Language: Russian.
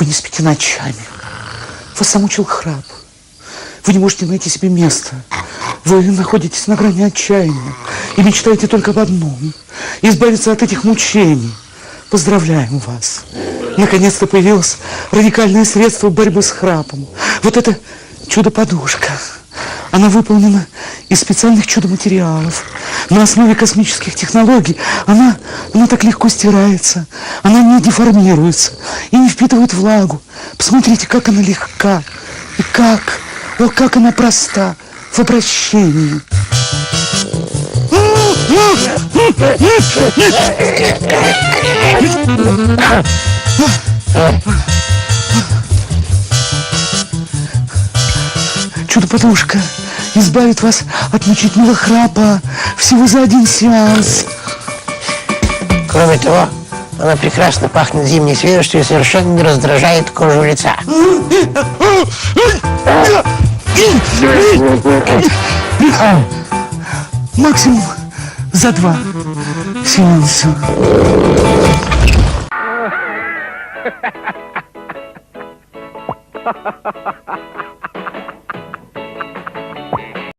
Вы не спите ночами. Вас замучил храп. Вы не можете найти себе места. Вы находитесь на грани отчаяния и мечтаете только об одном – избавиться от этих мучений. Поздравляем вас. Наконец-то появилось радикальное средство борьбы с храпом. Вот это чудо-подушка. Она выполнена из специальных чудо-материалов. На основе космических технологий она так легко стирается. Она не деформируется и не впитывает влагу. Посмотрите, как она легка. И как она проста в обращении. Чудо-подушка избавит вас от мучительного храпа всего за один сеанс. Кроме того, она прекрасно пахнет зимней свежестью и совершенно не раздражает кожу лица. Максимум за 2 сеанса. Ha ha ha ha ha!